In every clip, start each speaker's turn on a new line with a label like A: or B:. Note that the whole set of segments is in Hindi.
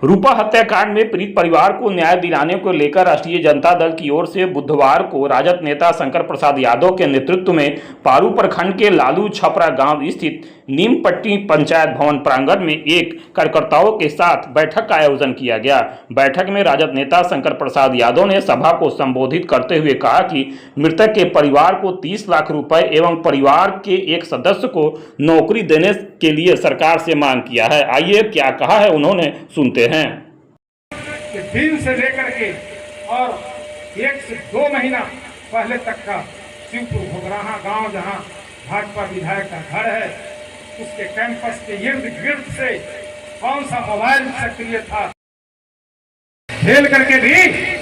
A: रूपा हत्याकांड में पीड़ित परिवार को न्याय दिलाने को लेकर राष्ट्रीय जनता दल की ओर से बुधवार को राजद नेता शंकर प्रसाद यादव के नेतृत्व में पारू प्रखंड के लालू छपरा गांव स्थित नीमपट्टी पंचायत भवन प्रांगण में एक कार्यकर्ताओं के साथ बैठक का आयोजन किया गया। बैठक में राजद नेता शंकर प्रसाद यादव ने सभा को संबोधित करते हुए कहा कि मृतक के परिवार को 30 लाख रुपए एवं परिवार के एक सदस्य को नौकरी देने के लिए सरकार से मांग किया है। आइए क्या कहा है उन्होंने, सुनते हैं।
B: दिन से लेकर के और 1 से 2 महीना पहले तक का शिवपुर घोगराहा गांव जहां भाजपा विधायक का घर है, उसके कैंपस के इर्द गिर्द से कौन सा मोबाइल सक्रिय था, खेल करके भी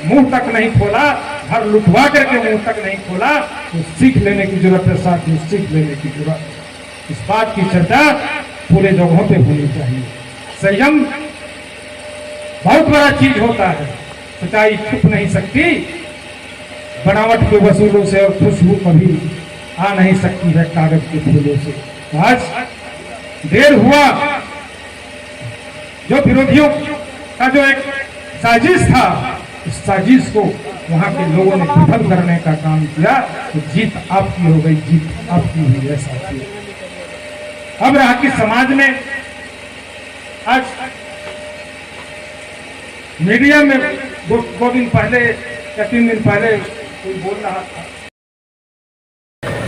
B: मुंह तक नहीं खोला, घर लुटवा करके मुंह तक नहीं खोला, तो सीख लेने की जरूरत है। साथ ही सीख लेने की जरूरत, इस बात की चर्चा पूरे जगहों पे होनी चाहिए। संयम बहुत बड़ा चीज होता है, सच्चाई छुप नहीं सकती, बनावट के वसूलों से और खुशबू कभी आ नहीं सकती है कागज के फूलों से। आज देर हुआ, जो विरोधियों का जो एक साजिश था, इस साजिश को वहां के लोगों ने विफल करने का काम किया, तो जीत आपकी हो गई, जीत आपकी हुई है साथियों। अब रहा कि समाज में आज मीडिया में 2 दिन पहले या 3 दिन पहले कोई बोल रहा था।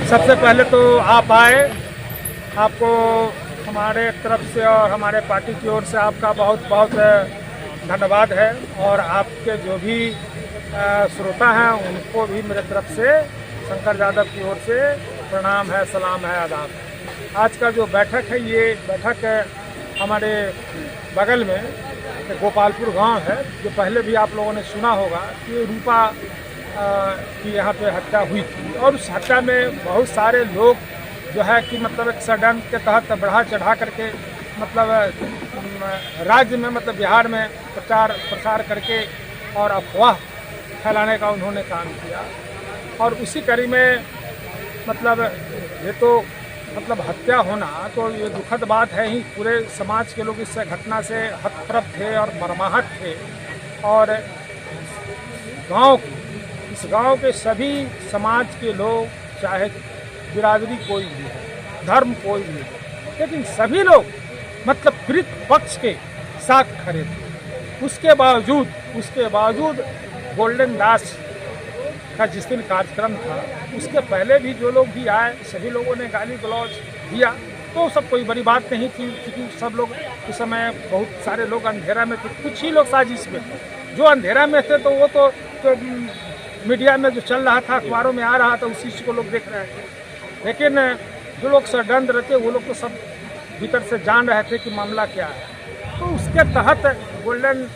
C: सबसे पहले तो आप आए, आपको हमारे तरफ से और हमारे पार्टी की ओर से आपका बहुत बहुत धन्यवाद है, और आपके जो भी श्रोता हैं उनको भी मेरे तरफ से शंकर यादव की ओर से प्रणाम है, सलाम है, आदाब है। आज का जो बैठक है, ये बैठक हमारे बगल में गोपालपुर गांव है, जो पहले भी आप लोगों ने सुना होगा कि रूपा की यहाँ पे हत्या हुई थी, और उस हत्या में बहुत सारे लोग जो है कि मतलब एक षड्यंत्र के तहत बढ़ा चढ़ा करके मतलब राज्य में मतलब बिहार में प्रचार प्रसार करके और अफवाह फैलाने का उन्होंने काम किया। और उसी कड़ी में मतलब ये तो मतलब हत्या होना तो ये दुखद बात है ही, पूरे समाज के लोग इस घटना से हतप्रभ थे और मर्माहत थे। और इस गांव के सभी समाज के लोग, चाहे बिरादरी कोई भी है, धर्म कोई भी है, लेकिन सभी लोग मतलब पीड़ित पक्ष के साथ खड़े थे। उसके बावजूद गोल्डन दास का जिस दिन कार्यक्रम था, उसके पहले भी जो लोग भी आए, सभी लोगों ने गाली गलौज दिया, तो सब कोई बड़ी बात नहीं थी, क्योंकि सब लोग उस समय बहुत सारे लोग अंधेरा में थे, कुछ ही लोग साजिश में थे। जो अंधेरा में थे तो वो तो मीडिया में जो चल रहा था, अखबारों में आ रहा था, उसी चीज़ को लोग देख रहे थे। लेकिन जो लोग षड्यंत्र रहते, वो लोग तो सब भीतर से जान रहे थे कि मामला क्या है। तो उसके तहत गोल्डन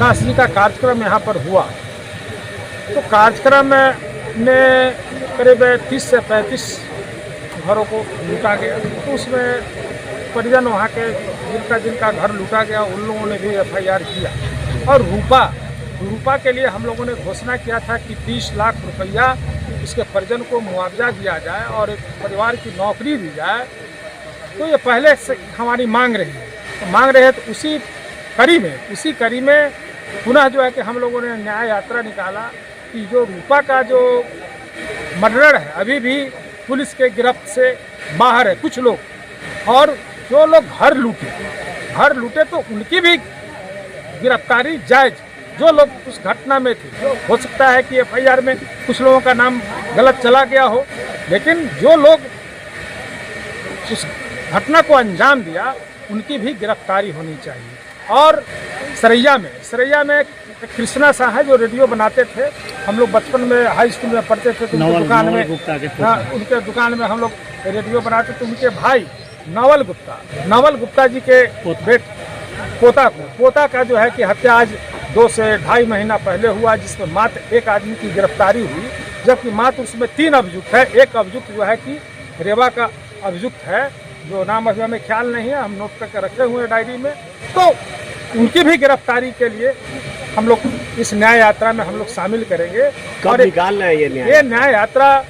C: दास जी का कार्यक्रम यहाँ पर हुआ। तो कार्यक्रम में करीब 30 से 35 घरों को लूटा गया। तो उसमें परिजन वहाँ के जिनका घर लूटा गया, उन लोगों ने भी FIR किया। और रूपा के लिए हम लोगों ने घोषणा किया था कि 30 लाख रुपया उसके परिजन को मुआवजा दिया जाए और एक परिवार की नौकरी दी जाए। तो ये पहले से हमारी मांग रही है, तो उसी कड़ी में पुनः जो है कि हम लोगों ने न्याय यात्रा निकाला कि जो रूपा का जो मर्डर है अभी भी पुलिस के गिरफ्त से बाहर है कुछ लोग, और जो लोग घर लूटे तो उनकी भी गिरफ्तारी जायज, जो लोग उस घटना में थे। हो सकता है कि FIR में कुछ लोगों का नाम गलत चला गया हो, लेकिन जो लोग उस घटना को अंजाम दिया उनकी भी गिरफ्तारी होनी चाहिए। और सरैया में कृष्णा शाह है, जो रेडियो बनाते थे, हम लोग बचपन में हाई स्कूल में पढ़ते थे, तो उनके दुकान में हम लोग रेडियो बनाते थे। उनके भाई नवल गुप्ता जी के पोता का जो है कि हत्या आज 2 से 2.5 महीना पहले हुआ, जिसमें मात्र 1 आदमी की गिरफ्तारी हुई, जबकि मात्र उसमें 3 अभियुक्त है। एक अभियुक्त जो है कि रेवा का अभियुक्त है, जो नाम अभी हमें ख्याल नहीं है, हम नोट करके रखे हुए हैं डायरी में। तो उनकी भी गिरफ्तारी के लिए हम लोग इस न्याय यात्रा में हम लोग शामिल करेंगे।
D: कब निकालना है ये
C: न्याय यात्रा?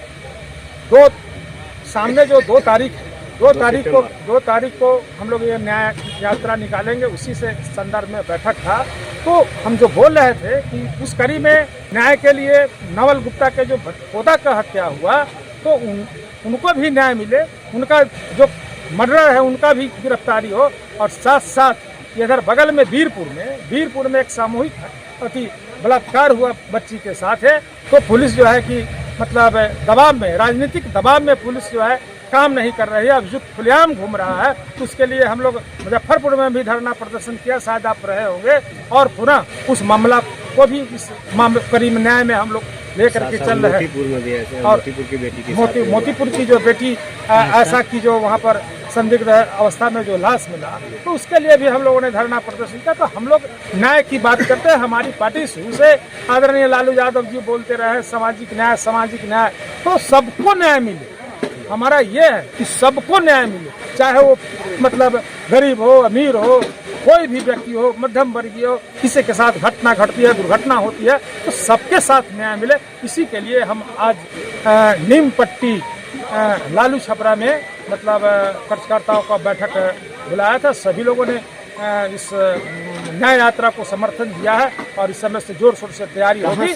C: सामने जो 2 तारीख है, 2 तारीख को हम लोग ये न्याय यात्रा निकालेंगे। उसी से संदर्भ में बैठक था। तो हम जो बोल रहे थे कि उस कड़ी में न्याय के लिए नवल गुप्ता के जो भटकोदा का हत्या हुआ तो उनको भी न्याय मिले, उनका जो मर्डर है उनका भी गिरफ्तारी हो, और साथ साथ इधर बगल में वीरपुर में एक सामूहिक अति बलात्कार हुआ बच्ची के साथ है। तो पुलिस जो है कि मतलब दबाव में, राजनीतिक दबाव में पुलिस जो है काम नहीं कर रही है, अभियुक्त खुलेआम घूम रहा है। तो उसके लिए हम लोग मुजफ्फरपुर में भी धरना प्रदर्शन किया, शायद आप रहे होंगे, और पुनः उस मामला को भी इस करीब न्याय में हम लोग लेकर के चल रहे हैं। और मोतीपुर की जो बेटी ऐसा की जो वहाँ पर संदिग्ध अवस्था में जो लाश मिला, तो उसके लिए भी हम लोगों ने धरना प्रदर्शन किया। तो हम लोग न्याय की बात करते हैं। हमारी पार्टी शुरू से आदरणीय लालू यादव जी बोलते रहे सामाजिक न्याय, तो सबको न्याय मिले। हमारा ये है कि सबको न्याय मिले, चाहे वो मतलब गरीब हो, अमीर हो, कोई भी व्यक्ति हो, मध्यम वर्गीय हो, किसी के साथ घटना घटती है, दुर्घटना होती है, तो सबके साथ न्याय मिले। इसी के लिए हम आज नीम पट्टी लालू छपरा में मतलब कार्यकर्ताओं का बैठक बुलाया था। सभी लोगों ने इस न्याय यात्रा को समर्थन दिया है और इस समय से जोर शोर से तैयारी होगी।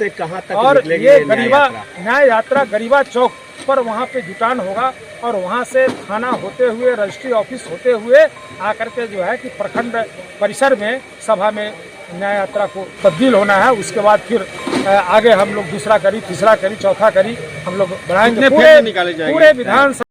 C: और ये न्याय यात्रा गरीबा चौक पर वहाँ पे जुटान होगा, और वहाँ से थाना होते हुए, रजिस्ट्री ऑफिस होते हुए आकर के जो है कि प्रखंड परिसर में सभा में न्याय यात्रा को तब्दील होना है। उसके बाद फिर आगे हम लोग दूसरा करी, तीसरा करी, चौथा करी हम लोग बढ़ाएंगे। पूरे विधानसभा